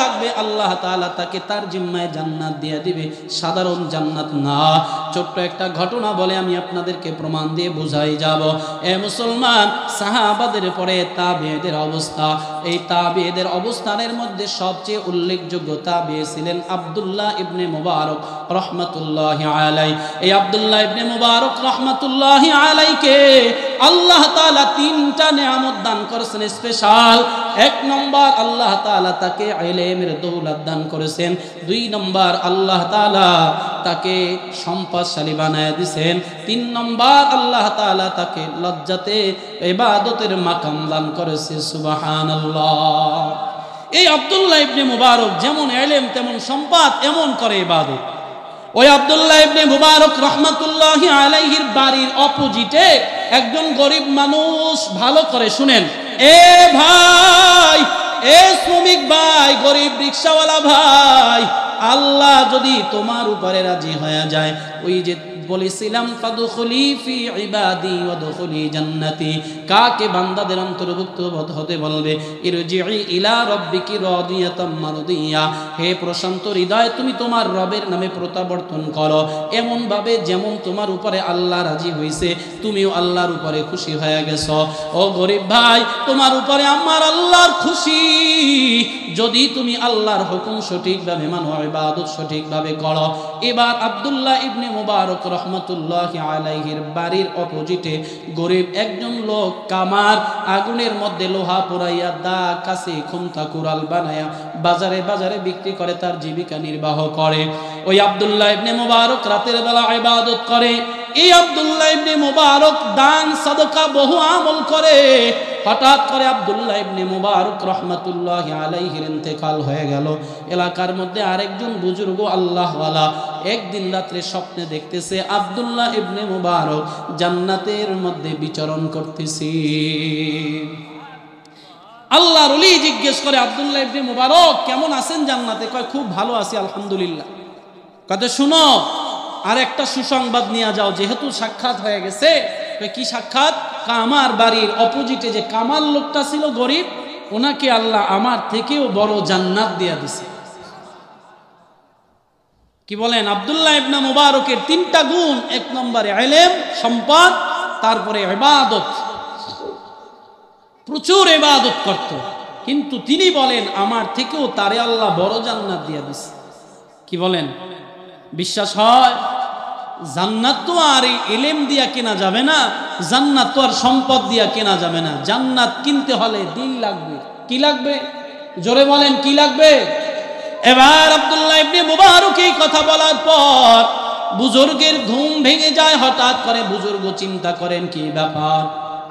থাকবে আল্লাহ তাআলা তাকে তার জিম্মায় জান্নাত দিয়ে দিবে, সাধারণ জান্নাত না। ছোট্ট একটা ঘটনা বলে আমি আপনাদেরকে প্রমাণ দিয়ে বুঝাই যাব। এ মুসলমান, সাহাবাদের পরে তাবেঈদের অবস্থা, এই তাবেঈদের অবস্থানের মধ্যে সবচেয়ে উল্লেখযোগ্য তাবেঈ ছিলেন আব্দুল্লাহ ইবনে মুবারক রহমাতুল্লাহি আলাইহি। এই আব্দুল্লাহ ইবনে মুবারক রহমাতুল্লাহি আলাইহিকে আল্লাহ তাআলা তিনটা নেয়ামত দান করেছেন স্পেশাল। এক নম্বর, আল্লাহ তাআলা তাকে ইলমের দৌলত দান করেছেন। দুই নম্বর, আল্লাহ তাআলা তাকে সম্পদশালী বানায় দিয়েছেন। তিন নম্বর, আল্লাহ তাআলা তাকে লজ্জাতে ইবাদতের মাকাম দান করেছে। সুবহানাল্লাহ। এই আব্দুল্লাহ ইবনে মুবারক যেমন ইলম তেমন সম্পদ, এমন করে ইবাদত। ওই আব্দুল্লাহ ইবনে মুবারক রহমাতুল্লাহি আলাইহির বাড়ির অপোজিটে একজন গরিব মানুষ, ভালো করে শুনেন, এ ভাই, এ শ্রমিক ভাই, গরিব রিকশাওয়ালা ভাই, আল্লাহ যদি তোমার উপরে রাজি হয়ে যায়, ওই যে বলেছিলাম ফাদখুলি ফি ইবাদি ওয়াদখুলি জান্নাতি, কাকে বান্দাদের অন্তর্ভুক্ত হতে বলবে? ইরজিই ইলা রাব্বিকি রাদিয়াতাম মারদিয়া, হে প্রশান্ত হৃদয়, তুমি তোমার রবের নামে প্রত্যাবর্তন করো এমন ভাবে যেমন তোমার উপরে আল্লাহ রাজি হইছে, তুমিও আল্লাহর উপরে খুশি হয়ে গেছো। ও গরিব ভাই, তোমার উপরে আমার আল্লাহর খুশি, যদি তুমি আল্লাহর হুকুম সঠিকভাবে মানো, ইবাদত সঠিকভাবে করো। এবার আব্দুল্লাহ ইবনে মুবারক রহমাতুল্লাহি আলাইহির বাড়ির অপোজিটে গরিব একজন লোক কামার, আগুনের মধ্যে লোহা পোড়াইয়া দা কাছে খুমতা কুড়াল বানায়া বাজারে বাজারে বিক্রি করে তার জীবিকা নির্বাহ করে। ওই আব্দুল্লাহ ইবনে মুবারক রাতের বেলা ইবাদত করে। এই আব্দুল্লাহ ইবনে মুবারক দান সাদকা বহু আমল করে। হঠাৎ করে আব্দুল্লাহ ইবনে মুবারক রহমাতুল্লাহি আলাইহির ইন্তেকাল হয়ে গেল। এলাকার মধ্যে আরেকজন বুজুর্গ আল্লাহওয়ালা একদিন রাত্রে স্বপ্নে দেখতেছে আব্দুল্লাহ ইবনে মুবারক জান্নাতের মধ্যে বিচরণ করতেছে। আল্লাহর ওলি জিজ্ঞেস করে, আব্দুল্লাহ ইবনে মুবারক কেমন আছেন জান্নাতে? কয়, খুব ভালো আছি আলহামদুলিল্লাহ। কয়, শুনো, আর একটা সুসংবাদ নিয়ে যাও, যেহেতু সাক্ষাৎ হয়ে গেছে। কি সাক্ষাৎ? আমার বাড়ির অপোজিটে যে কামাল লোকটা ছিল গরিব, ওনাকে আল্লাহ আমার থেকেও বড় জান্নাত দিয়া দিছে। কি বলেন? আব্দুল্লাহ ইবনে মুবারকের তিনটা গুণ, এক নম্বরে ইলম, সম্পদ, তারপরে ইবাদত, প্রচুর ইবাদত করত। কিন্তু তিনি বলেন আমার থেকেও তারে আল্লাহ বড় জান্নাত দিয়া দিছে। কি বলেন? বিশ্বাস হয়? জান্নাত তো আর ইলম দিয়া কেনা যাবে না, জান্নাত তো আর সম্পদ দিয়া কেনা যাবে না। জান্নাত কিনতে হলে দিল লাগবে। কি লাগবে? জোরে বলেন, কি লাগবে? এবার আব্দুল্লাহ ইবনে মুবারক এই কথা বলার পর বুজুর্গের ঘুম ভেঙে যায়। হঠাৎ করে বুজুর্গ চিন্তা করেন, কি ব্যাপার?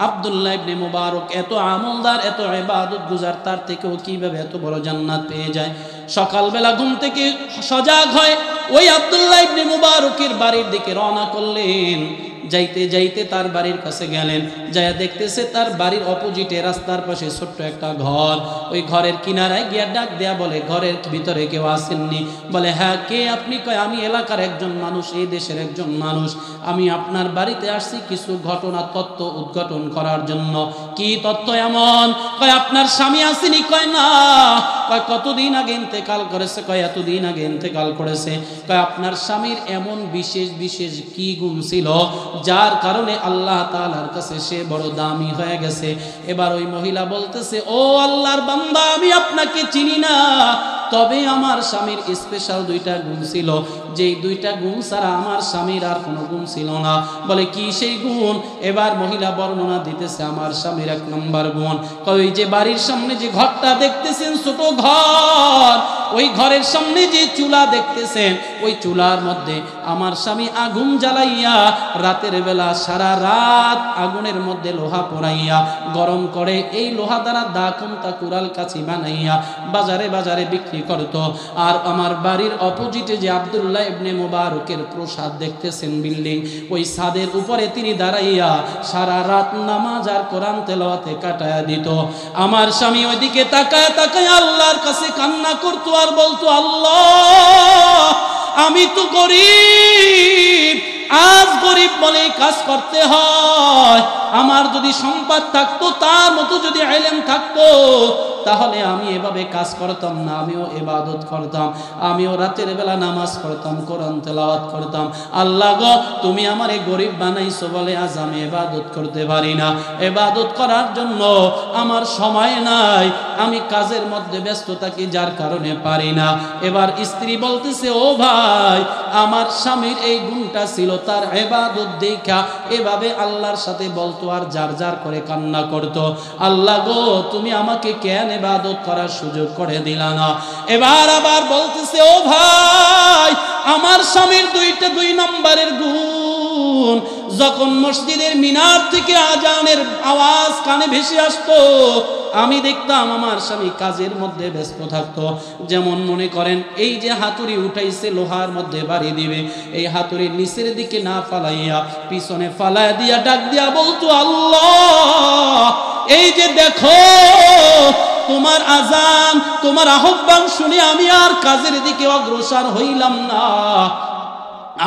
আব্দুল্লাহ ইবনে মুবারক এত আমলদার, এত ইবাদত গুজার, তার থেকেও কিভাবে এত বড় জান্নাত পেয়ে যায়? সকালবেলা ঘুম থেকে সজাগ হয় ওই আব্দুল্লাহ ইবনে মুবারকের বাড়ির দিকে রওনা করলেন। যাইতে যাইতে তার বাড়ির কাছে গেলেন, যায়া দেখতেছে তার বাড়ির অপোজিটে রাস্তার পাশে ছোট্ট একটা ঘর। ওই ঘরের কিনারায় গিয়া ডাক দেয়া বলে, ঘরের ভিতরে কেউ আসেননি? বলে, হ্যাঁ, কে আপনি? কয়, আমি এলাকার একজন মানুষ, এই দেশের একজন মানুষ, আমি আপনার বাড়িতে আসছি কিছু ঘটনা তত্ত্ব উদ্ঘাটন করার জন্য। কি তত্ত্ব এমন? কয়, আপনার স্বামী আসেনি? কয়, না। কয়, কতদিন আগে ইন্তেকাল করেছে? কয়, এতদিন আগে ইন্তেকাল করেছে। কয়, আপনার স্বামীর এমন বিশেষ বিশেষ কি গুণ ছিল যার কারণে আল্লাহ তাআলার কাছে সে বড় দামি হয়ে গেছে? এবার ওই মহিলা বলতেছে, ও আল্লাহর বান্দা, আমি আপনাকে চিনি না, তবে আমার স্বামীর স্পেশাল দুইটা গুণ ছিল, যেই দুইটা গুণ ছাড়া আমার স্বামীর আর কোনো গুণ ছিল না। বলে, কি সেই গুণ? এবার মহিলা বর্ণনা দিতেছে আমার স্বামীর এক নম্বর গুণ। ওই যে বাড়ির সামনে যে ঘরটা দেখতেছেন, ছোট ঘর, ওই ঘরের সামনে যে চুলা দেখতেছেন, ওই চুলার মধ্যে আমার স্বামী আগুন জ্বালাইয়া রাতের বেলা সারা রাত আগুনের মধ্যে লোহা পোড়াইয়া গরম করে এই লোহা দ্বারা দা খুমতা কুড়াল কাছি বানাইয়া বাজারে বাজারে বিক্রি করত। আর আমার বাড়ির অপোজিটে যে আব্দুল্লাহ ইবনে মুবারকের প্রসাদ দেখতেছেন বিল্ডিং, ওই ছাদের উপরে তিনি দাঁড়াইয়া সারা রাত নামাজ আর কোরআন তেলাওয়াতে কাটায়া দিত। আমার স্বামী ওইদিকে তাকায় তাকায় আল্লাহর কাছে কান্না করতো আর বলতো, আল্লাহ, আমি তো গরিব, আজ গরিব বলে কাজ করতে হয়, আমার যদি সম্পদ থাকতো, তার মতো যদি ইলম থাকতো, তাহলে আমি এভাবে কাজ করতাম না। আমিও ইবাদত করতাম, আমিও রাতের বেলা নামাজ পড়তাম, কোরআন তেলাওয়াত করতাম। আল্লাহ গো, তুমি আমারে গরিব বানাইছো বলে আজ আমি ইবাদত করতে পারি না। ইবাদত করার জন্য আমার সময় নাই, আমি কাজের মধ্যে ব্যস্ত থাকি, যার কারণে পারি না। এবার স্ত্রী বলতেছে, ও ভাই, আমার স্বামীর এই গুণটা ছিল, তার ইবাদত দেখা এভাবে আল্লাহর সাথে বলতো আর জার জার করে কান্না করতো। আল্লাহ গো, তুমি আমাকে কেন ইবাদত করার সুযোগ করে দিলা না? এবার আবার বলতেছে, ও ভাই, আমার স্বামীর দুই নম্বরের গুণ, যখন মসজিদের মিনার থেকে আজানের আওয়াজ কানে ভেসে আসতো, আমি দেখতাম আমার স্বামী কাজের মধ্যে ব্যস্ত থাকতো। যেমন মনে করেন, এই যে হাতুড়ি উঠাইছে লোহার মধ্যে বাড়ি দিবে, এই হাতুড়ির নিচের দিকে না ফালাইয়া পিছনে ফালাইয়া দিয়া ডাক দিয়া বলতো, আল্লাহ, এই যে দেখো তোমার আজান, তোমার আহ্বান শুনে আমি আর কাজের দিকে অগ্রসর হইলাম না,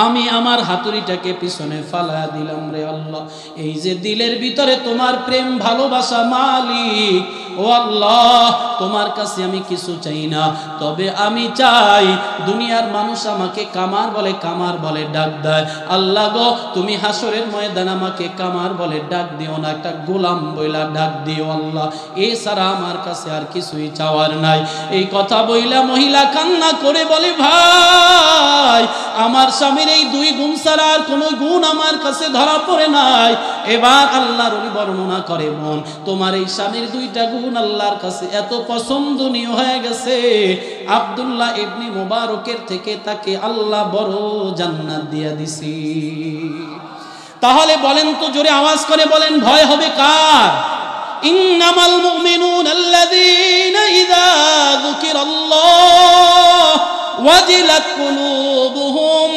আমি আমার হাতুড়িটাকে পিছনে ফালা দিলাম রে আল্লাহ। এই যে দিলের ভিতরে তোমার প্রেম ভালোবাসা মালিক, ও আল্লাহ, তোমার কাছে আমি কিছু চাই না, তবে আমি চাই দুনিয়ার মানুষ আমাকে কামার বলে ডাক দেয়। আল্লাহ গো, তুমি হাসরের ময়দান আমাকে কামার বলে ডাক দিও না, একটা গোলাম বইলা ডাক দিও আল্লাহ। এছাড়া আমার কাছে আর কিছুই চাওয়ার নাই। এই কথা বইলা মহিলা কান্না করে বলে, ভাই, আমার স্বামীর এই দুই গুণ ছাড়া আর কোনো গুণ আমার কাছে ধরা পড়ে নাই। এবার আল্লাহর ওলি বর্ণনা করে, মন, তোমার এই স্বামীর দুইটা গুণ আল্লাহর কাছে এত পছন্দনীয় হয়ে গেছে, আব্দুল্লাহ ইবনে মুবারকের থেকে তাকে আল্লাহ বড় জান্নাত দিয়া দিছি। তাহলে বলেন তো, জোরে আওয়াজ করে বলেন, ভয় হবে কার? ইন্নামাল মুমিনুনা আল্লাযীনা ইযা যুকিরাল্লাহ ওয়াজিলাত কুলুবুহুম।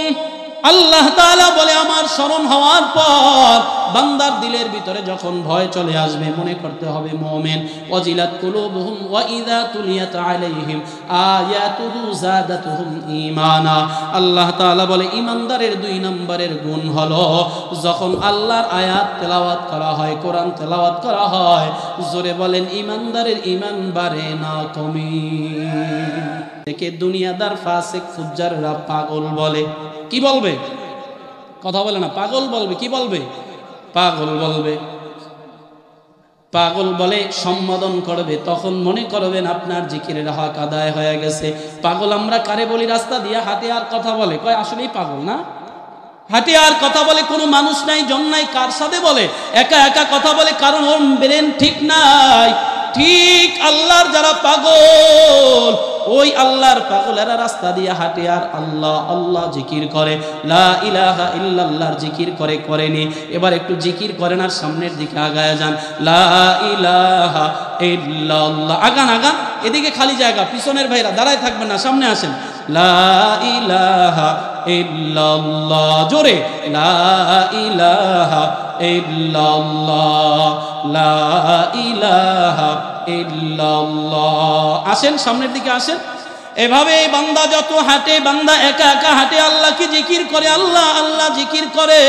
আল্লাহ তাআলা বলে, আমার স্মরণ হওয়ার পর বান্দার দিলের ভিতরে যখন ভয় চলে আসবে, মনে করতে হবে মুমিন। ওয়াজিলাত কুলুবুহুম ওয়া ইযা তুলিয়াত আলাইহিম আয়াতুহু যাদাতুহুম ঈমানা। আল্লাহ তাআলা বলে, ঈমানদারের দুই নম্বরের গুণ হলো, যখন আল্লাহর আয়াত তেলাওয়াত করা হয়, কোরআন তেলাওয়াত করা হয়, জোরে বলেন, ঈমানদারের ঈমান বাড়ে না, কমে। একে দুনিয়াদার ফাসিক ফুজ্জাররা পাগল বলে। কি বলবে? কথা বলে না, পাগল বলবে। কি বলবে? পাগল বলবে। পাগল বলে সম্বোধন করবে, তখন মনে করবেন আপনার জিকিরের হক আদায় হয়ে গেছে। পাগল আমরা কারে বলি? রাস্তা দিয়ে হাঁটে আর কথা বলে, কয় আসলেই পাগল না? হাঁটে আর কথা বলে, কোনো মানুষ নাই, জন নাই, কার সাথে বলে? একা একা কথা বলে, কারণ ওর ব্রেন ঠিক নাই। ঠিক আল্লাহর যারা পাগল, ওই আল্লাহর পাগলেরা রাস্তা দিয়ে হাঁটে আর আল্লাহ আল্লাহ জিকির করে, লা ইলাহা ইল্লাল্লাহর জিকির করে, করেনি। এবার একটু জিকির করেন আর সামনের দিকে আগায় যান, লা ইলাহা ইল্লাল্লাহ। আগান আগান, এদিকে খালি জায়গা, পিছনের ভাইরা দাঁড়ায় থাকবেন না, সামনে আসেন। লা ইলাহা ইল্লাল্লাহ, জোরে, লা ইলাহা ইল্লাল্লাহ, লা ইলাহা ইল্লাল্লাহ। আসেন, সামনের দিকে আসেন। এভাবে বান্দা যত হাঁটে, বান্দা একা একা হাঁটে, আল্লাহকে জিকির করে, আল্লাহ আল্লাহ জিকির করে।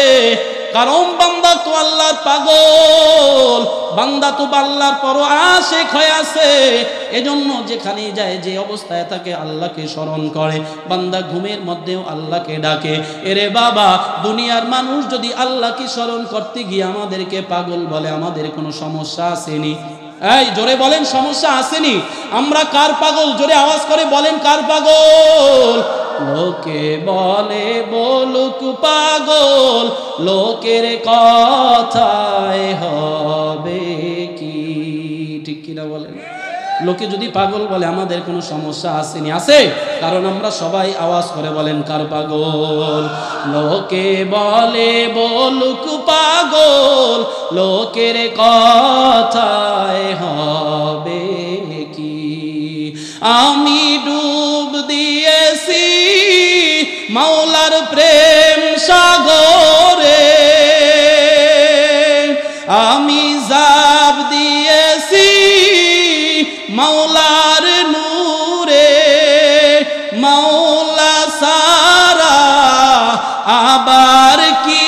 কারণ বান্দা তো আল্লাহর পাগল, বান্দা তো আল্লাহর পর আশিক হয়ে আছে। এজন্য যেখানেই যায়, যে অবস্থায় থাকে, আল্লাহকে স্মরণ করে। বান্দা ঘুমের মধ্যেও আল্লাহকে ডাকে। এরে বাবা, দুনিয়ার মানুষ যদি আল্লাহকে স্মরণ করতে গিয়ে আমাদেরকে পাগল বলে, আমাদের কোনো সমস্যা আসেনি? এই জোরে বলেন, সমস্যা আসেনি? আমরা কার পাগল? জোরে আওয়াজ করে বলেন, কার পাগল? লোকে বলে বলুক পাগল, লোকের কথায় হবে কি? ঠিক কিনা বলেন? লোকে যদি পাগল বলে, আমাদের কোনো সমস্যা আসেনি? আছে? কারণ আমরা সবাই আওয়াজ করে বলেন, কার পাগল? লোকে বলে বলুক পাগল, লোকের কথায় হবে কি? আমি ডুব দিয়েছি মাওলার প্রেম সাগরে, আমি জাব দিয়েছি মাওলার নূরে, মাওলা সারা আবার কি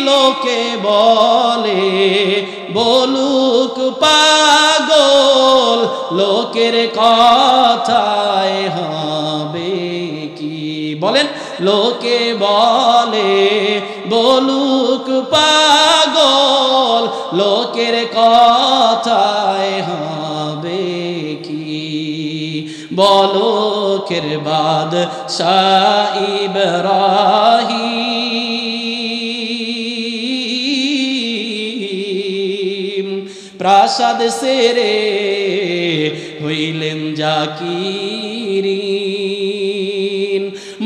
লোক লোকে বলে বলুক পাগল, লোকের কথায় হবে কি? বলেন, লোকে বলে বলুক পাগল, লোকের কথায় হবে কি? বলকের বাদশাহ ইব্রাহিম প্রাসাদ সেরে হইলেন জাকিরিন,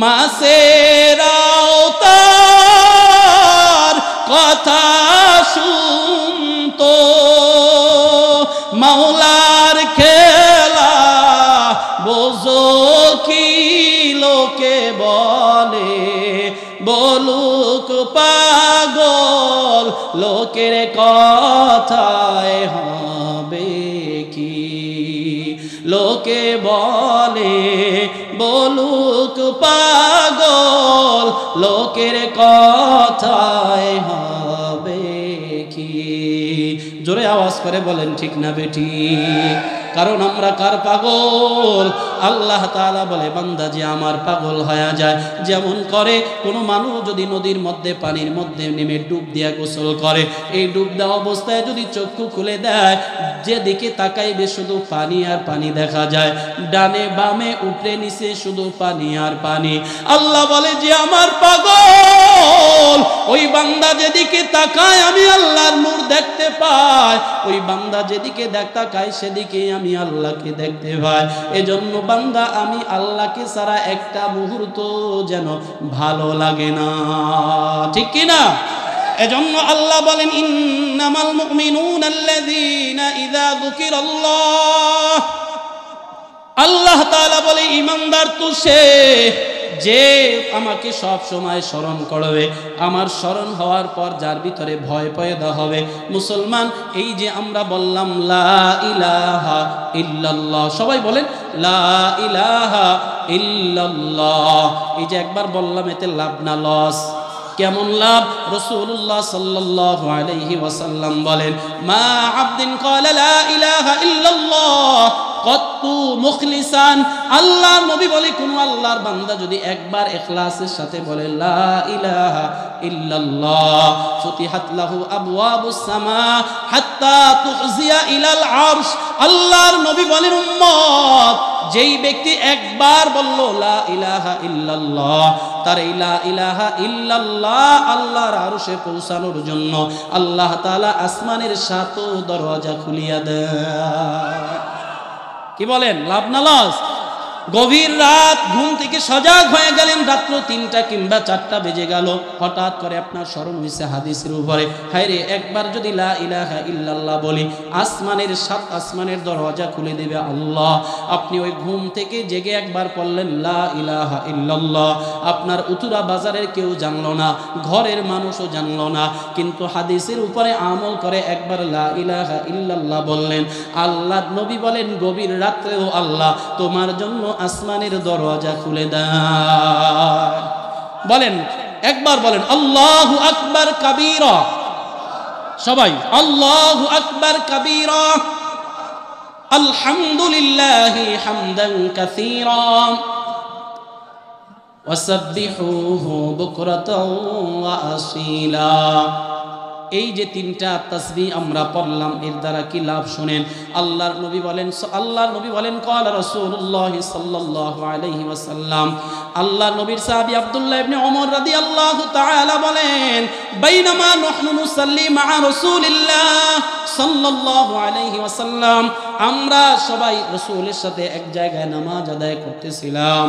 মাসেরাও তার কথা শুনতো, মাওলার খেলা বোঝো কি? লোকে বলে বলুক পাগল, লোকের কথায় হবে কি? লোকে বলে বলুক পাগল, লোকের কথায় হবে কি? জোরে আওয়াজ করে বলেন ঠিক না বেঠিক? কারণ আমরা কার পাগল? আল্লাহ তাআলা বলে বান্দা যে আমার পাগল হয়ে যায়, যেমন করে কোনো মানুষ যদি নদীর মধ্যে পানির মধ্যে নেমে ডুব দিয়া গোসল করে, এই ডুব দেওয়া অবস্থায় যদি চক্ষু খুলে দেয়, যেদিকে তাকাইবে শুধু পানি আর পানি দেখা যায়, ডানে বামে উপরে নিচে শুধু পানি আর পানি। আল্লাহ বলে যে আমার পাগল, ওই বান্দা যেদিকে তাকায় আমি আল্লাহর নূর দেখতে পাই, ওই বান্দা যেদিকে তাকায় সেদিকে আমি আল্লাহকে দেখতে পাই। এজন্য বান্দা আমি আল্লাহকে ছাড়া একটা মুহূর্ত যেন ভালো লাগে না, ঠিক কি না? এজন্য আল্লাহ বলেন ইন্নামাল মুমিনুনা আল্লাযীনা ইযা যুকিরাল্লাহ, আল্লাহ তাআলা বলে ঈমানদার তো সে যে আমাকে সব সময় স্মরণ করবে, আমার স্মরণ হওয়ার পর যার ভিতরে ভয় পয়দা হবে। মুসলমান, এই যে আমরা বললাম লা ইলাহা ইল্লাল্লাহ, সবাই বলেন লা ইলাহা ইল্লাল্লাহ, এই যে একবার বললাম এতে লাভ না লস? কেমন লাভ? রাসূলুল্লাহ সাল্লাল্লাহু আলাইহি ওয়াসাল্লাম বলেন মা আবদিন ক্বালা লা ইলাহা ইল্লাল্লাহ কত্তু মুখলিসান, আল্লাহর নবী বলে কোন আল্লাহর বান্দা যদি একবার ইখলাসের সাথে বলে লা ইলাহা ইল্লাল্লাহ ফুতিহাত লাহু আবওয়াবুস সামা হাত্তা তুহজিয়া ইলাল আরশ, আল্লাহর নবী বলেন উম্মত যেই ব্যক্তি একবার বলল লা ইলাহা ইল্লাল্লাহ, তার এই লা ইলাহা ইল্লাল্লাহ আল্লাহর আরশে পৌঁছানোর জন্য আল্লাহ তাআলা আসমানের 7 দরজা খুলিয়া দেয়। কি বলেন, লাভ না লস? গভীর রাত ঘুম থেকে সজাগ হয়ে গেলেন, রাত্র 3টা কিংবা 4টা বেজে গেল, হঠাৎ করে আপনার স্মরণ হয়েছে হাদিসের উপরে, হায়রে একবার যদি লা ইলাহা ইল্লাল্লাহ বলি আসমানের 7 আসমানের দরজা খুলে দেবে আল্লাহ। আপনি ওই ঘুম থেকে জেগে একবার পড়লেন লা ইলাহা ইল্লাল্লাহ, আপনার উতুরা বাজারের কেউ জানলো না, ঘরের মানুষও জানলো না, কিন্তু হাদিসের উপরে আমল করে একবার লা ইলাহা ইল্লাল্লাহ বললেন, আল্লাহর নবী বলেন গভীর রাত্রেও আল্লাহ তোমার জন্য আসমানের দরজা খুলে দেয়। বলেন একবার বলেন আল্লাহু আকবার কাবীরা, সবাই আল্লাহু আকবার কাবীরা আলহামদুলিল্লাহি হামদান কাসীরা ওয়াসাব্বিহুহু বুকরাতাও ওয়া আসীলা। এই যে 3টা তাসবিহ আমরা পড়লাম, এর দ্বারা কি লাভ শুনেন। আল্লাহর নবী বলেন ক্বালা রাসূলুল্লাহ সাল্লাল্লাহু আলাইহি ওয়াসাল্লাম, আল্লাহর নবীর সাহাবী আব্দুল্লাহ ইবনে ওমর রাদিয়াল্লাহু তাআলা বলেন বাইনামা নাহনু নুসাল্লি মা রাসূলিল্লাহ সাল্লাল্লাহু আলাইহি ওয়াসাল্লাম, আমরা সবাই রাসূলের সাথে এক জায়গায় নামাজ আদায় করতেছিলাম।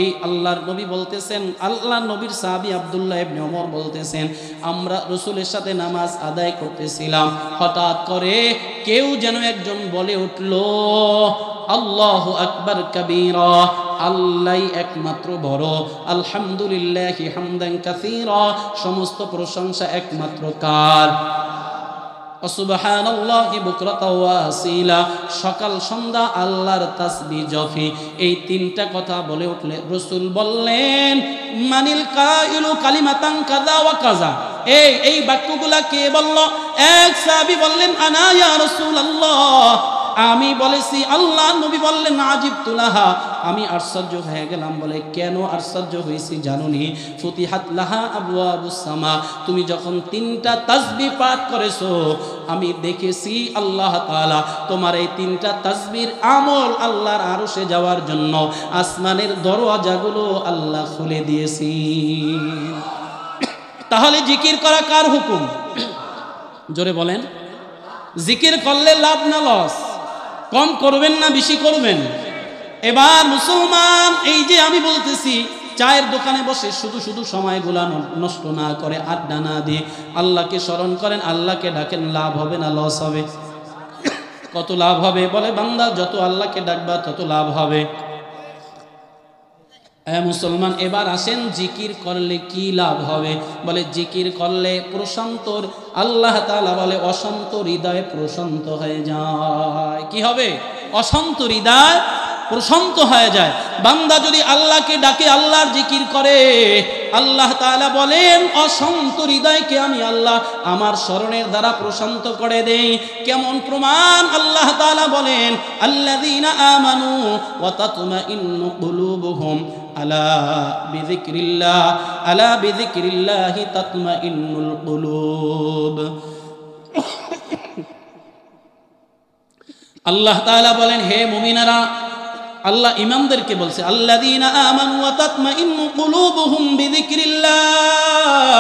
এই আল্লাহর নবী বলতেছেন, আল্লাহর নবীর সাহাবী আব্দুল্লাহ ইবনে ওমর বলতেছেন আমরা রাসূলের সাথে নামাজ আদায় করতেছিলাম, হঠাৎ করে কেউ যেন একজন বলে উঠল আল্লাহু আকবার কাবীরা, আল্লাহই একমাত্র বড়, আলহামদুলিল্লাহি হামদান কাসীরা, সমস্ত প্রশংসা একমাত্র কার, সুবহানাল্লাহি বুকরাতাও ওয়া আসীলা, সকাল সন্ধ্যা আল্লাহর তাসবিহ জপি। এই 3টা কথা বলে উঠলে রাসূল বললেন মানিল কাইলু কালিমাতান কাযা ওয়া কাযা, এই বাক্যগুলা কে বলল? এক সাহাবী বললেন আনা ইয়া রাসূলুল্লাহ, আমি বলেছি। আল্লাহ নবী বললেন আজিবতু লাহা, আমি আশ্চর্য হয়ে গেলাম। বলে কেন আশ্চর্য হয়েছি জানুনি? ফুতিহাত লাহা আবওয়াবুস সামা, তুমি যখন 3টা তাসবিহ পাঠ করেছো আমি দেখেছি আল্লাহ তাআলা তোমার এই 3টা তাসবিহর আমল আল্লাহর আরশে যাওয়ার জন্য আসমানের দরওয়াজাগুলো আল্লাহ খুলে দিয়েছি। তাহলে জিকির করা কার হুকুম? জোরে বলেন। জিকির করলে লাভ না লস? কম করবেন না বেশি করবেন? এবার মুসলমান, এই যে আমি বলতেছি চায়ের দোকানে বসে শুধু শুধু সময়গুলা নষ্ট না করে, আড্ডা না দিয়ে আল্লাহকে স্মরণ করেন, আল্লাহকে ডাকেন, লাভ হবে না লস হবে? কত লাভ হবে? বলে বান্দা যত আল্লাহকে ডাকবা তত লাভ হবে। মুসলমান, এবার আসেন জিকির করলে কি লাভ হবে? বলে জিকির করলে প্রশান্ত, আল্লাহ তাআলা বলে অশান্ত হৃদয় প্রশান্ত হয়ে যায়। কি হবে? অশান্ত হৃদয় প্রশান্ত হয়ে যায়। বান্দা যদি আল্লাহকে ডাকে, আল্লাহর জিকির করে, আল্লাহ তাআলা বলেন অশান্ত হৃদয়কে আমি আল্লাহ আমার স্মরণের দ্বারা প্রশান্ত করে দেই। কেমন প্রমাণ? আল্লাহ তাআলা বলেন আল্লাযীনা আমানু ওয়া তাতমাইন্নু কুলুবুহুম আলা বিযিকরিল্লাহ, আলা বিযিকরিল্লাহি তাতমাইন্নুল কুলুব। আল্লাহ তাআলা বলেন হে মুমিনারা, আল্লাহ ইমামদেরকে বলছে আল্লাযীনা আমানু ওয়া তাতমাইন্নু কুলুবুহুম বিযিকরিল্লাহ।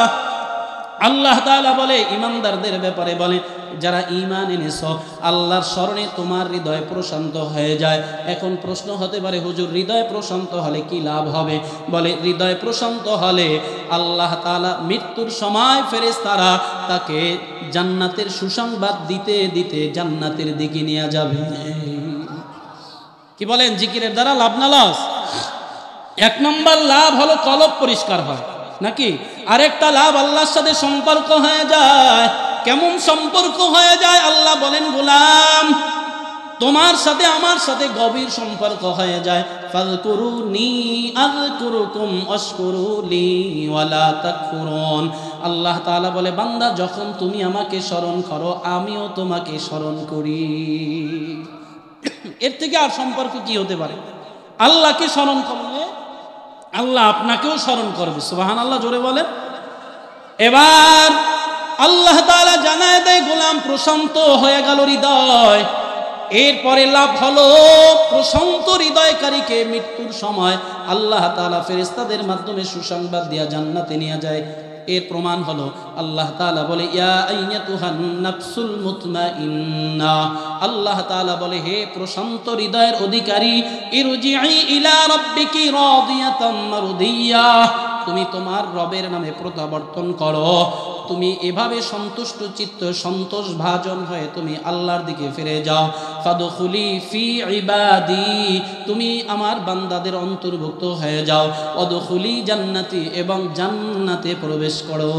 আল্লাহ তাআলা বলে ইমানদারদের ব্যাপারে বলে যারা ঈমান এনেছো আল্লাহর স্মরণে তোমার হৃদয় প্রশান্ত হয়ে যায়। এখন প্রশ্ন হতে পারে হুজুর হৃদয় প্রশান্ত হলে কি লাভ হবে? বলে হৃদয় প্রশান্ত হলে আল্লাহ তাআলা মৃত্যুর সময় ফেরেশতারা তাকে জান্নাতের সুসংবাদ দিতে দিতে জান্নাতের দিকে নিয়ে যাবে। কি বলেন? জিকিরের দ্বারা লাভ না লস? 1 নম্বর লাভ হলো কলব পরিষ্কার হয়, নাকি? আরেকটা লাভ আল্লাহর সাথে সম্পর্ক হয়ে যায়। কেমন সম্পর্ক হয়ে যায়? আল্লাহ বলেন গোলাম তোমার সাথে আমার সাথে গভীর সম্পর্ক হয়ে যায়। ফাযকুরুনি আযকুরুকুম ওয়াশকুরুলি ওয়ালা তাকফুরুন। আল্লাহ তাআলা বলে বান্দা যখন তুমি আমাকে স্মরণ করো আমিও তোমাকে স্মরণ করি। এর থেকে আর সম্পর্ক কি হতে পারে? আল্লাহকে স্মরণ করলে আল্লাহ আপনাকেও স্মরণ করবে। সুবহানাল্লাহ, জোরে বলেন। এবার আল্লাহ তাআলা জানায় দেয় গোলাম প্রশান্ত হয়ে গেল হৃদয়। এরপরে লাভ হলো প্রশান্ত হৃদয়কারীকে মৃত্যুর সময় আল্লাহ তাআলা ফেরেশতাদের মাধ্যমে সুসংবাদ দিয়া জান্নাতে নিয়ে যায়। এর প্রমাণ হলো আল্লাহ তাআলা বলে ইয়া আইয়াতুহান নাফসুল মুতমাইন্না। আল্লাহ তাআলা বলে হে প্রশান্ত হৃদয়ের অধিকারী, ইরজিই ইলা রাব্বিকি রাদিয়াতাম মারদিয়া, তুমি তোমার রবের নামে প্রত্যাবর্তন করো। তুমি এভাবে সন্তুষ্ট চিত্ত সন্তোষ ভাজন হয়ে তুমি আল্লাহর দিকে ফিরে যাও। ফাদখুলি ফি ইবাদি, তুমি আমার বান্দাদের অন্তর্ভুক্ত হয়ে যাও। ওয়াদখুলি জান্নাতি, এবং জান্নাতে প্রবেশ করো।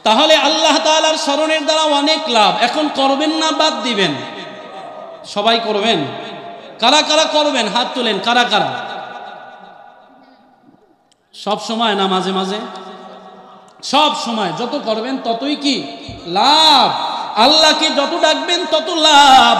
তাহলে আল্লাহ তাআলার স্মরণের দ্বারা অনেক লাভ। এখন করবেন না বাদ দিবেন? সবাই করবেন। কারা কারা করবেন? হাত তোলেন। কারা কারা? সব সময় না মাঝে মাঝে? সব সময়। যত করবেন ততই কি লাভ। আল্লাহকে যত ডাকবেন তত লাভ।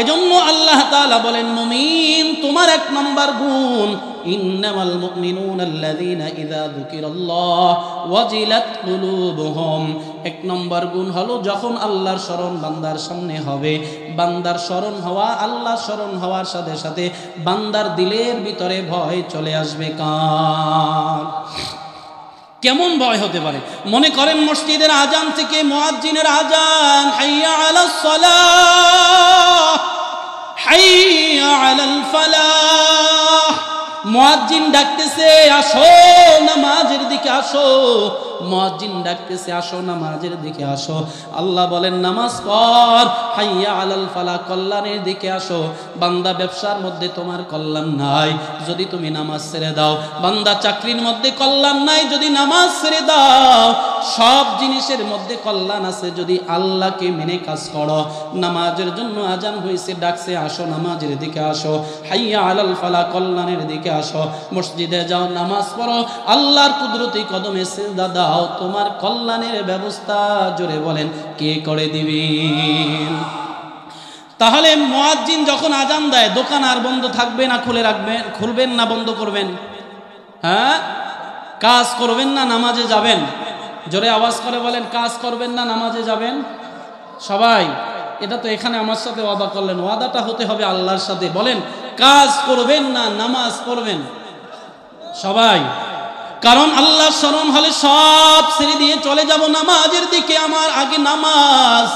এজন্য আল্লাহ তাআলা বলেন মুমিন তোমার 1 নম্বর গুণ ইন্নামাল মুমিনুনা আল্লাযীনা ইযা যুকিরাল্লাহ ওয়াজিলাত কুলুবুহুম। 1 নম্বর গুণ হলো যখন আল্লাহর স্মরণ বান্দার সামনে হবে, বান্দার স্মরণ হওয়া, আল্লাহর স্মরণ হওয়ার সাথে সাথে বান্দার দিলের ভিতরে ভয় চলে আসবে। কার কেমন ভয় হতে পারে? মনে করেন মসজিদের আজান থেকে মুয়াজ্জিনের আজান, হাইয়া আলাস সালাহ, হাইয়া আলাল ফালাহ, মুয়াজ্জিন ডাকতেছে আসো নামাজের দিকে আসো, মুয়াজ্জিন ডাকতেছে আসো নামাজের দিকে আসো। আল্লাহ বলেন নামাজ পড়, হাইয়া আলাল ফালাহ, কল্যাণের দিকে আসো। বান্দা ব্যবসার মধ্যে তোমার কল্যাণ নাই যদি তুমি নামাজ ছেড়ে দাও, বান্দা চাকরির মধ্যে কল্যাণ নাই যদি নামাজ ছেড়ে দাও, সব জিনিসের মধ্যে কল্যাণ আছে যদি আল্লাহকে মেনে কাজ করো। নামাজের জন্য আজান হয়েছে, ডাকছে, আসো নামাজের দিকে আসো, হাইয়া আলাল ফালাহ, কল্যাণের দিকে আসো, মসজিদে যাও, নামাজ পড়ো, আল্লাহর কুদরতি কদমে সিজদা দাও, তোমার কল্যাণের ব্যবস্থা জোরে বলেন কে করে দিবেন? তাহলে মুয়াজ্জিন যখন আজান দেয় দোকান আর বন্ধ থাকবে না খুলে রাখবেন? খুলবেন না বন্ধ করবেন? হ্যাঁ, কাজ করবেন না নামাজে যাবেন? জোরে আওয়াজ করে বলেন, কাজ করবেন না নামাজে যাবেন? সবাই এটা তো এখানে আমার সাথে ওয়াদা করলেন, ওয়াদাটা হতে হবে আল্লাহর সাথে। বলেন, কাজ করবেন না নামাজ পড়বেন সবাই? কারণ আল্লাহ স্মরণ হলে সব ছেড়ে দিয়ে চলে যাব নামাজের দিকে। আমার আগে নামাজ।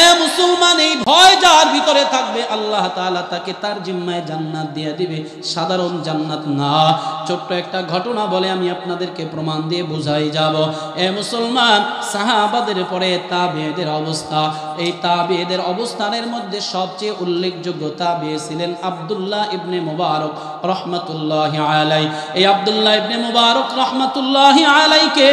এ মুসলমান, এই ভয় যার ভিতরে থাকবে আল্লাহ তাআলা তাকে তার জিম্মায় জান্নাত দিয়ে দিবে। সাধারণ জান্নাত না। ছোট্ট একটা ঘটনা বলে আমি আপনাদেরকে প্রমাণ দিয়ে বুঝাই যাব। এ মুসলমান, সাহাবাদের পরে তাবেঈদের অবস্থা। এই তাবেঈদের অবস্থানের মধ্যে সবচেয়ে উল্লেখযোগ্য তাবেঈ ছিলেন আব্দুল্লাহ ইবনে মুবারক রহমাতুল্লাহি আলাইহি। এই আব্দুল্লাহ ইবনে মুবারক রহমাতুল্লাহি আলাইহিকে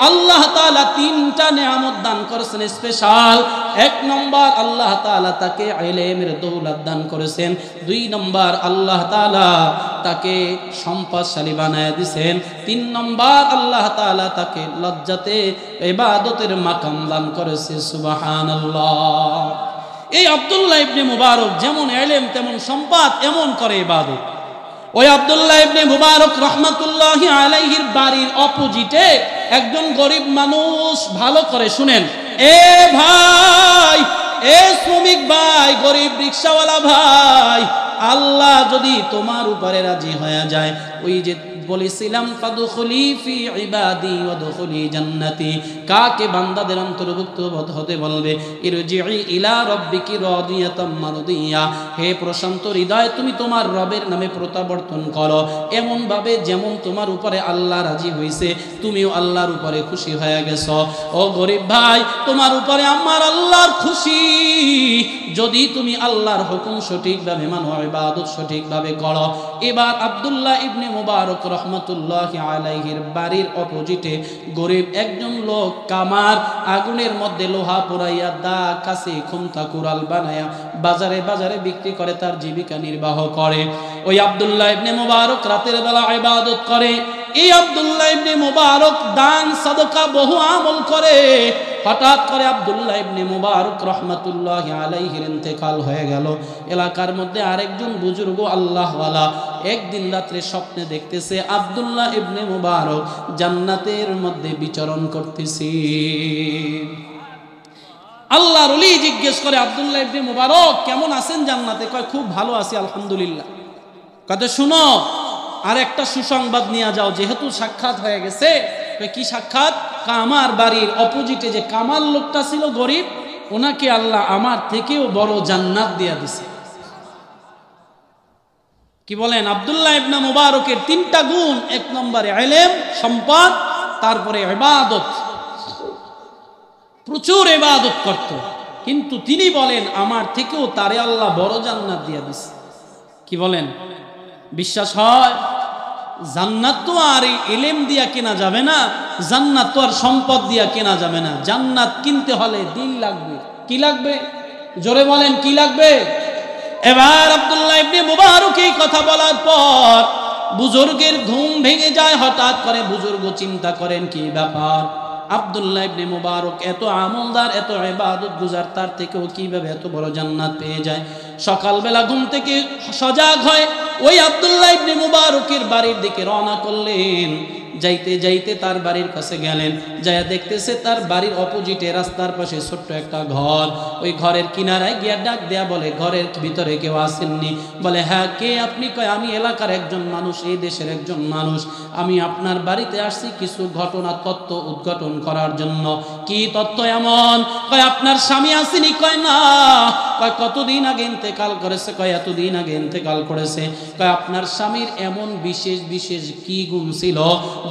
আল্লাহ তাআলা তিনটা নিয়ামত দান করেছেন স্পেশাল। এক নম্বর, আল্লাহ তাআলা তাকে ইলমের দৌলত দান করেছেন। দুই নম্বর, আল্লাহ তাআলা তাকে সম্পদশালী বানায় দিয়েছেন। তিন নম্বর, আল্লাহ তাআলা তাকে লজ্জাতে ইবাদতের মাকাম দান করেছে। সুবহানাল্লাহ। এই আব্দুল্লাহ ইবনে মুবারক যেমন ইলম তেমন সম্পদ, এমন করে ইবাদত। ওই আব্দুল্লাহ ইবনে মুবারক রহমাতুল্লাহি আলাইহির বাড়ির অপোজিটে একজন গরিব মানুষ, ভালো করে শুনেন, এ ভাই, এ শ্রমিক ভাই, গরিব রিকশাওয়ালা ভাই, আল্লাহ যদি তোমার উপরে রাজি হয়ে যায়, ওই যে বলেছিলাম ফাদখুলি ফি ইবাদি ওয়াদখুলি জান্নাতি, কাকে বান্দাদের অন্তর্ভুক্ত হতে বলবে? ইরজিই ইলা রাব্বিকি রাদিয়াতাম মারদিয়া, হে প্রশান্ত হৃদয়, তুমি তোমার রবের নামে প্রত্যাবর্তন করো এমন ভাবে যেমন তোমার উপরে আল্লাহ রাজি হইছে, তুমিও আল্লাহর উপরে খুশি হয়ে গেছো। ও গরিব ভাই, তোমার উপরে আমার আল্লাহর খুশি। যদি তুমি আল্লাহর হুকুম সঠিকভাবে মানো, ইবাদত সঠিকভাবে করো। এবার আব্দুল্লাহ ইবনে মুবারক রহমাতুল্লাহি আলাইহির বাড়ির অপোজিটে গরিব একজন লোক কামার, আগুনের মধ্যে লোহা পোড়াইয়া দা কাছে খুমতা কুড়াল বানায়া বাজারে বাজারে বিক্রি করে, তার জীবিকা নির্বাহ করে। ওই আব্দুল্লাহ ইবনে মুবারক রাতের বেলা ইবাদত করে। এই আব্দুল্লাহ ইবনে মুবারক দান সাদকা বহু আমল করে। হঠাৎ করে আব্দুল্লাহ ইবনে মুবারক রহমাতুল্লাহি আলাইহির ইন্তেকাল হয়ে গেল। এলাকার মধ্যে আরেকজন বুজুর্গ আল্লাহওয়ালা একদিন রাত্রে স্বপ্নে দেখতেছে আব্দুল্লাহ ইবনে মুবারক জান্নাতের মধ্যে বিচরণ করতেছে। আল্লাহর ওলি জিজ্ঞেস করে, আব্দুল্লাহ ইবনে মুবারক কেমন আছেন জান্নাতে? কয়, খুব ভালো আছি আলহামদুলিল্লাহ। কত শুনো, আর একটা সুসংবাদ নিয়ে যাও, যেহেতু সাক্ষাৎ হয়ে গেছে। কি সাক্ষাৎ? আমার বাড়ির অপোজিটে যে কামাল লোকটা ছিল গরিব, ওনাকে আল্লাহ আমার থেকেও বড় জান্নাত দিয়া দিছে। কি বলেন? আব্দুল্লাহ ইবনে মুবারকের তিনটা গুণ। এক নম্বরে ইলম, সম্পদ, তারপরে ইবাদত। প্রচুর ইবাদত করত, কিন্তু তিনি বলেন আমার থেকেও তারে আল্লাহ বড় জান্নাত দিয়া দিছে। কি বলেন? বিশ্বাস হয়? জান্নাত তো আর ইলম দিয়া কেনা যাবে না, জান্নাত তো আর সম্পদ দিয়া কেনা যাবে না। জান্নাত কিনতে হলে দিন লাগবে। কি লাগবে? জোরে বলেন, কি লাগবে? এবার আব্দুল্লাহ ইবনে মুবারক এই কথা বলার পর বুজুর্গের ঘুম ভেঙে যায়। হঠাৎ করে বুজুর্গ চিন্তা করেন, কি ব্যাপার? আব্দুল্লাহ ইবনে মুবারক এত আমলদার, এত ইবাদত গুজার, তার থেকেও কিভাবে এত বড় জান্নাত পেয়ে যায়? সকালবেলা ঘুম থেকে সজাগ হয়, ওই আব্দুল্লাহ ইবনে মুবারকের বাড়ির দিকে রওনা করলেন। যাইতে যাইতে তার বাড়ির কাছে গেলেন, যায়া দেখতেছে তার বাড়ির অপোজিটে রাস্তার পাশে ছোট্ট একটা ঘর। ওই ঘরের কিনারায় গিয়া ডাক দেয়া বলে, ঘরের ভিতরে কেউ আসেননি? বলে, হ্যাঁ, কে আপনি? কয়, আমি এলাকার একজন মানুষ, এই দেশের একজন মানুষ। আমি আপনার বাড়িতে আসছি কিছু ঘটনা তত্ত্ব উদ্ঘাটন করার জন্য। কি তত্ত্ব এমন? কয়, আপনার স্বামী আসেনি? কয়, না। কয়, কতদিন আগে ইন্তেকাল করেছে? কয়, এতদিন আগে ইন্তেকাল করেছে। কয়, আপনার স্বামীর এমন বিশেষ বিশেষ কি গুণ ছিল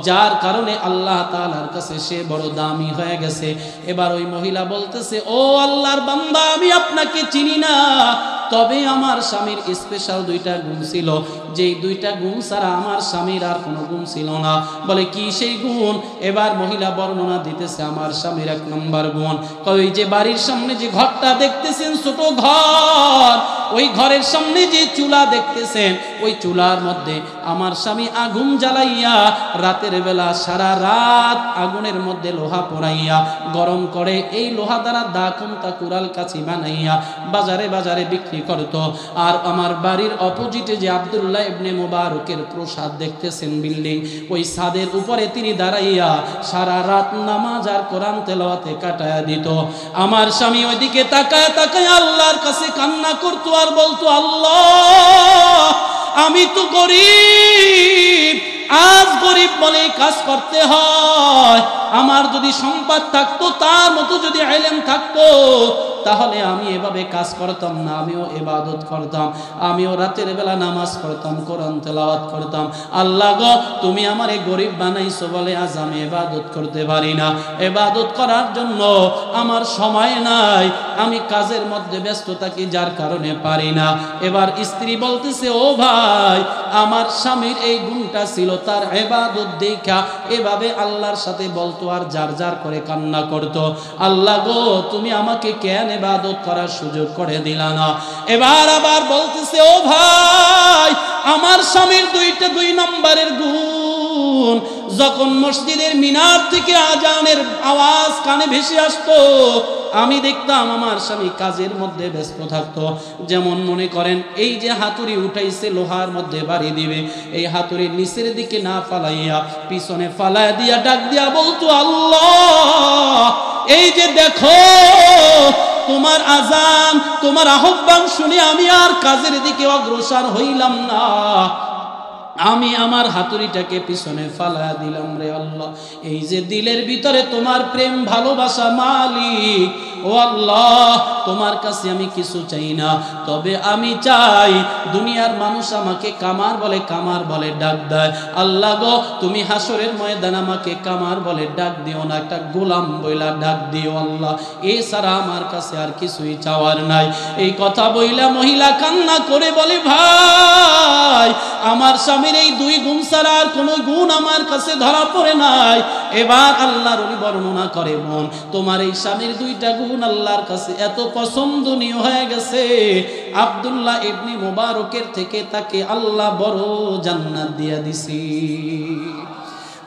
যার কারণে আল্লাহ তাআলার কাছে সে বড় দামি হয়ে গেছে? এবার ওই মহিলা বলতেছে, ও আল্লাহর বান্দা, আমি আপনাকে চিনি না, তবে আমার স্বামীর স্পেশাল দুইটা গুণ ছিল, যেই দুইটা গুণ ছাড়া আমার স্বামীর আর কোনো গুণ ছিল না। বলে কি সেই গুণ? এবার মহিলা বর্ণনা দিতেছে আমার স্বামীর 1 নম্বর গুণ। ওই যে বাড়ির সামনে যে ঘরটা দেখতেছেন, ছোট ঘর, ওই ঘরের সামনে যে চুলা দেখতেছেন, ওই চুলার মধ্যে আমার স্বামী আগুন জ্বালাইয়া রাতের বেলা সারা রাত আগুনের মধ্যে লোহা পোড়াইয়া গরম করে এই লোহা দ্বারা দা কুন্তা কুড়াল কাছি বানাইয়া বাজারে বাজারে বিক্রি করত। আর আমার বাড়ির অপোজিটে যে আব্দুল্লাহ ইবনে মুবারকের প্রসাদ দেখতেছেন বিল্ডিং, ওই ছাদের উপরে তিনি দাঁড়াইয়া সারা রাত নামাজ আর কোরআন তেলাওয়াতে কাটায়া দিত। আমার স্বামী ওইদিকে তাকায় তাকায় আল্লাহর কাছে কান্না করতো আর বলতো, আল্লাহ আমি তো গরিব, আজ গরিব বলে কাজ করতে হয়। আমার যদি সম্পদ থাকতো, তার মতো যদি ইলম থাকতো, তাহলে আমি এভাবে কাজ করতাম না, আমিও ইবাদত করতাম, আমিও রাতের বেলা নামাজ পড়তাম, কোরআন তেলাওয়াত করতাম। আল্লাহ গো, তুমি আমারে গরিব বানাইছো বলে আজ আমি ইবাদত করতে পারি না, ইবাদত করার জন্য আমার সময় নাই, আমি কাজের মধ্যে ব্যস্ত থাকি, যার কারণে পারি না। এবার স্ত্রী বলতেছে, ও ভাই, আমার স্বামীর এই গুণটা ছিল, তার ইবাদত দেখা এভাবে আল্লাহর সাথে বলতো আর যার যার করে কান্না করতো। আল্লাহ গো, তুমি আমাকে কেন ইবাদত করার সুযোগ করে দিলা না? এবার আবার বলতেছে, ও ভাই, আমার স্বামীর 2 নম্বরের গুণ, যখন মসজিদের মিনার থেকে আজানের আওয়াজ কানে ভেসে আসতো, আমি দেখতাম আমার স্বামী কাজের মধ্যে ব্যস্ত থাকতো। যেমন মনে করেন এই যে হাতুড়ি উঠাইছে লোহার মধ্যে বাড়ি দিবে, এই হাতুড়ির নিচের দিকে না ফালাইয়া পিছনে ফালাইয়া দিয়া ডাক দিয়া বলতো, আল্লাহ এই যে দেখো তোমার আজান, তোমার আহ্বান শুনে আমি আর কাজের দিকে অগ্রসর হইলাম না, আমি আমার হাতুড়িটাকে পিছনে ফালায়া দিলাম রে আল্লাহ। এই যে দিলের ভিতরে তোমার প্রেম ভালোবাসা মালিক, ও আল্লাহ, তোমার কাছে আমি কিছু চাই না, তবে আমি চাই দুনিয়ার মানুষ আমাকে কামার বলে ডাক দেয়, আল্লাহ গো, তুমি হাসরের ময়দান আমাকে কামার বলে ডাক দিও না, একটা গোলাম বইলা ডাক দিও আল্লাহ, এছাড়া আমার কাছে আর কিছুই চাওয়ার নাই। এই কথা বইলা মহিলা কান্না করে বলে, ভাই, আমার স্বামীর এই 2 গুণ ছাড়া আর কোনো গুণ আমার কাছে ধরা পড়ে নাই। এবার আল্লাহর ওলি বর্ণনা করে, বোন, তোমার এই স্বামীর 2টা গুণ আল্লাহর কাছে এত পছন্দনীয় হয়ে গেছে, আব্দুল্লাহ ইবনে মুবারকের থেকে তাকে আল্লাহ বড় জান্নাত দিয়া দিছি।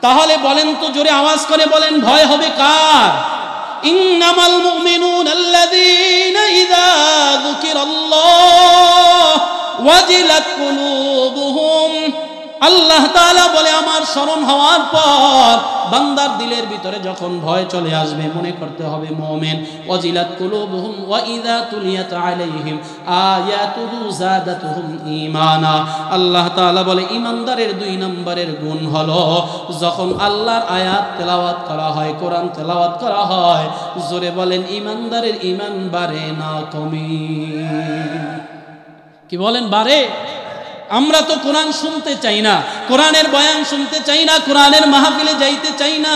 তাহলে বলেন তো, জোরে আওয়াজ করে বলেন, ভয় হবে কার? ইন্নামাল মুমিনুনা আল্লাযীনা ইযা যুকিরাল্লাহ ওয়াজিলাত কুলুবুহুম। আল্লাহ তাআলা বলে, আমার স্মরণ হওয়ার পর বান্দার দিলের ভিতরে যখন ভয় চলে আসবে, মনে করতে হবে মুমিন। ওয়াজিলাত কুলুবুহুম ওয়া ইযা তুলিয়াত আলাইহিম আয়াতুহু যাদাতুহুম ঈমানা। আল্লাহ তাআলা বলে, ঈমানদারের 2 নম্বরের গুণ হলো, যখন আল্লাহর আয়াত তেলাওয়াত করা হয়, কোরআন তেলাওয়াত করা হয়, জোরে বলেন, ঈমানদারের ঈমান বাড়ে না কমে? কি বলেন, বাড়ে? আমরা তো কোরআন শুনতে চাই না, কোরআনের বয়ান শুনতে চাই না, কোরআনের মাহফিলে যাইতে চাই না,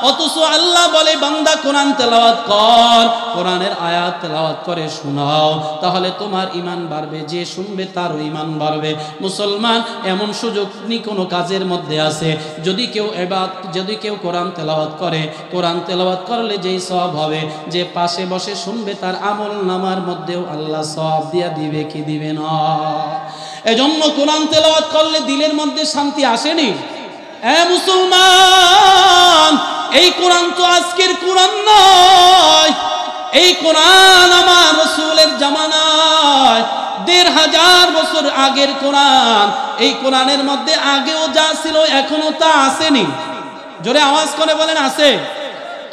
অথচ আল্লাহ বলে, বান্দা কোরআন তেলাওয়াত কর, কোরআনের আয়াত তেলাওয়াত করে শোনাও, তাহলে তোমার ঈমান বাড়বে, যে শুনবে তারও ঈমান বাড়বে। মুসলমান, এমন সুযোগ নি কোনো কাজের মধ্যে আছে, যদি কেউ কোরআন তেলাওয়াত করে, কোরআন তেলাওয়াত করলে যেই সওয়াব হবে, যে পাশে বসে শুনবে তার আমল নামার মধ্যেও আল্লাহ সওয়াব দিয়া দিবে কি দিবে না? এজন্য কোরআন তেলাওয়াত করলে দিলের মধ্যে শান্তি আসেনি। মুসলমান, এই কোরআন তো আজকের কোরআন নয়, এই কোরআন আমার রাসূলের জামানায় ১৫০০ বছর আগের কোরআন। এই কোরআনের মধ্যে আগেও যা ছিল এখনো তা আসেনি। জোরে আওয়াজ করে বলেন, আছে।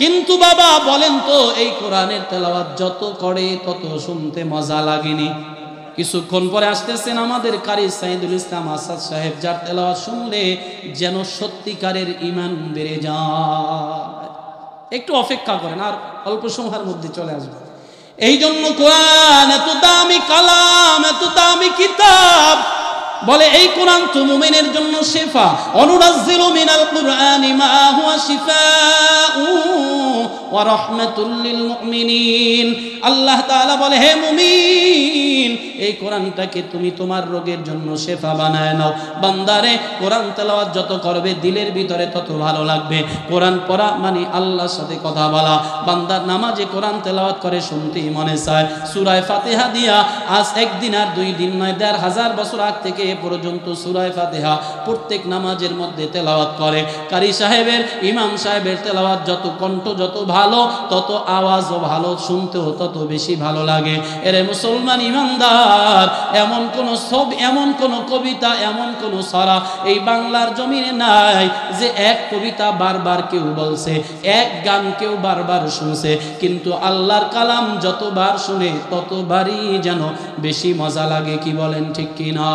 কিন্তু বাবা বলেন তো, এই কোরআনের তেলাওয়াত যত করে তত শুনতে মজা লাগেনি? কিছুক্ষণ পরে আসতেছেন আমাদের কারি সাইদুল ইসলাম আসাদ সাহেব, যার তেলাওয়াত শুনলে যেন সত্যিকারের ঈমান বেড়ে যায়। একটু অপেক্ষা করেন, আর অল্প সময়ের মধ্যে চলে আসবে। এই জন্য কোরআন এত দামি কালাম, এত দামি কিতাব, বলে এই কোরআন তো মুমিনের জন্য শিফা। অনুনাজ্জিলু মিনাল কুরআনি মা হুয়া শিফাউ ওয়া রাহমাতুল লিল মুমিনিন। আল্লাহ তাআলা বলে, হে মুমিন, এই কোরআনটাকে তুমি তোমার রোগের জন্য শেফা বানায় নাও। বান্দারে, কোরআন তেলাওয়াত যত করবে দিলের ভিতরে তত ভালো লাগবে। কোরআন পড়া মানে আল্লাহর সাথে কথা বলা। বান্দার নামাজে কোরআন তেলাওয়াত করে শুনতেই মনে চায়। সূরা ফাতিহা দিয়া আজ একদিন আর 2 দিন নয়, 1500 বছর আগ থেকে এ পর্যন্ত সূরা ফাতিহা প্রত্যেক নামাজের মধ্যে তেলাওয়াত করে। কারি সাহেবের, ইমাম সাহেবের তেলাওয়াত যত কণ্ঠ যত ভালো, তত আওয়াজও ভালো, শুনতেও তত বেশি ভালো লাগে। এরে মুসলমান ইমানদার, এমন কোন কবিতা, এমন কোন ছড়া এই বাংলার জমিনে নাই যে এক কবিতা বারবার কেউ বলছে, এক গান কেউ বারবার শুনছে, কিন্তু আল্লাহর কালাম যতবার শুনে ততবারই যেন বেশি মজা লাগে। কি বলেন, ঠিক কিনা?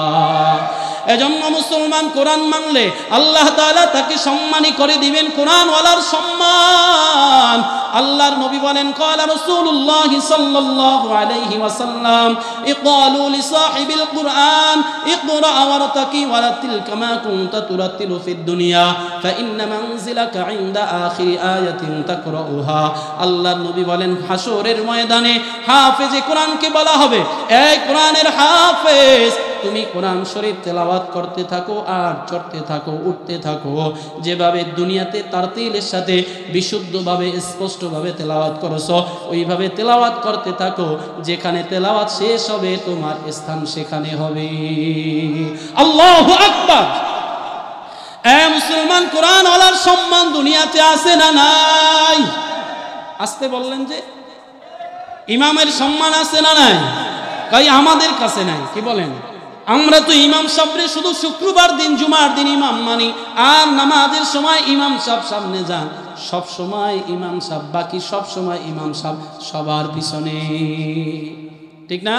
এজন্য মুসলমান কোরআন মানলে আল্লাহ তাআলা তাকে সম্মানী করে দিবেন, কোরআনওয়ালার সম্মান। আল্লাহর নবী বলেন, ক্বালা রাসূলুল্লাহ সাল্লাল্লাহু আলাইহি ওয়াসাল্লাম, ইকরালু লিসাহিবিল কুরআন ইকরা ওয়ারতাকি ওয়ারাতিল কামা কুনতা তুরাতিলু ফিদ দুনিয়া ফাইন্না মানজিলাকা ইনদা আখিরি আয়াতিন তাকরাউহা। আল্লাহর নবী বলেন, হাসরের ময়দানে হাফেজে কোরআনকে বলা হবে, এই কোরআনের হাফেজ, তুমি কোরআন শরীফ তেলাওয়াত করতে থাকো আর চড়তে থাকো, উঠতে থাকো। যেভাবে দুনিয়াতে তারতিলের সাথে বিশুদ্ধভাবে স্পষ্টভাবে তেলাওয়াত করছো, ওইভাবে তেলাওয়াত করতে থাকো। যেখানে তেলাওয়াত শেষ হবে তোমার স্থান সেখানে হবে। আল্লাহু আকবার। এ মুসলমান, কোরআন ওয়ালার সম্মান দুনিয়াতে আছে না নাই? আসতে বললেন যে ইমামের সম্মান আছে না নাই? তাই আমাদের কাছে নাই। কি বলেন? আমরা তো ইমাম সাহেবরে শুধু শুক্রবার দিন, জুমার দিন ইমাম মানি, আর নামাজের সময় ইমাম সাহেব সামনে যান, সব সময় ইমাম সাহেব, বাকি সব সময় ইমাম সাহেব সবার পিছনে, ঠিক না?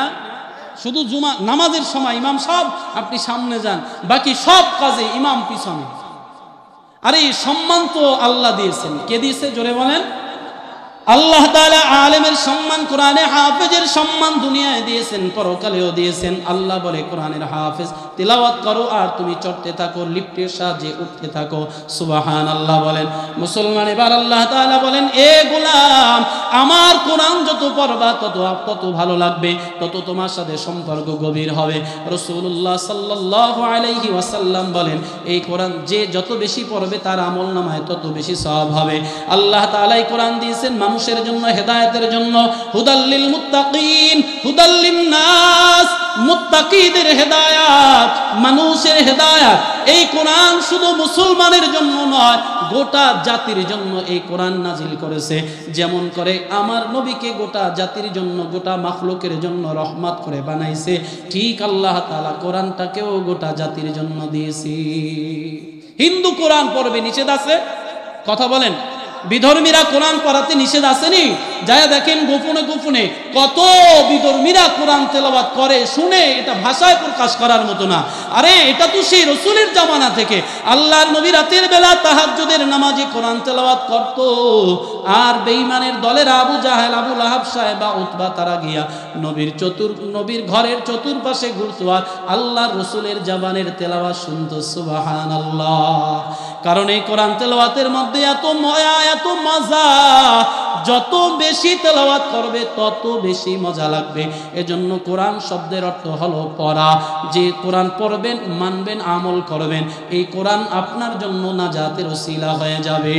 শুধু জুমা নামাজের সময় ইমাম সাহেব আপনি সামনে যান, বাকি সব কাজে ইমাম পিছনে। আরে সম্মান তো আল্লাহ দিয়েছেন। কে দিয়েছে? জোরে বলেন। আল্লাহ তাআলা আলেমের সম্মান, কোরআনে হাফেজের সম্মান দুনিয়ায় দিয়েছেন, পরকালেও দিয়েছেন। আল্লাহ বলে, কোরআনের হাফেজ তিলাওয়াত করো আর তুমি চড়তে থাকো, লিফটের সাহায্যে উঠতে থাকো। সুবহানাল্লাহ বলেন। মুসলমান, এবার আল্লাহ তাআলা বলেন, এ গোলাম, আমার কোরআন যত পড়বা তত ভালো লাগবে, তত তোমার সাথে সম্পর্ক গভীর হবে। রাসূলুল্লাহ সাল্লাল্লাহু আলাইহি ওয়াসাল্লাম বলেন, এই কোরআন যে যত বেশি পড়বে তার আমলনামায় তত বেশি সওয়াব হবে। আল্লাহ তাআলা এই কোরআন দিয়েছেন মানুষের জন্য, হেদায়েতের জন্য। হুদাল্লিল মুত্তাকিন, হুদাল্লিন নাস, মুত্তাকিদের হেদায়েত, মানুষের হেদায়েত। এই কোরআন শুধু মুসলমানের জন্য নয়, গোটা জাতির জন্য এই কোরআন নাজিল করেছে। যেমন করে আমার নবীকে গোটা জাতির জন্য, গোটা মাখলুকের জন্য রহমত করে বানাইছে, ঠিক আল্লাহ তাআলা কোরআনটাকেও গোটা জাতির জন্য দিয়েছে। হিন্দু কোরআন পড়বে নিষেধ আছে? কথা বলেন। বিধর্মীরা কোরআন পড়াতে নিষেধ আসেনি? যায় দেখেন গোপনে গোপনে কত বিধর্মীরা কোরআন তেলাওয়াত করে, শুনে, এটা ভাষায় প্রকাশ করার মতো না। আরে এটা তো সেই রাসূলের জামানা থেকে। আল্লাহর নবী রাতের বেলা তাহাজ্জুদের নামাজে কোরআন তেলাওয়াত করত, আর বেঈমানের দলের আবু জাহেল, আবু লাহাব সাহেব বা উতবা, তারা গিয়া নবীর ঘরের চতুর্পাশে ঘুরতো আর আল্লাহর রাসূলের জবানের তেলাওয়াত শুনতো। সুবহানাল্লাহ। কারণ এই কোরআন তেলাওয়াতের মধ্যে এত মায়া, এত মজা, যত বেশি তেলাওয়াত করবে তত বেশি মজা লাগবে। এজন্য কোরআন শব্দের অর্থ হলো পড়া। যে কোরআন পড়বেন, মানবেন, আমল করবেন, এই কোরআন আপনার জন্য নাজাতের ওসিলা হয়ে যাবে।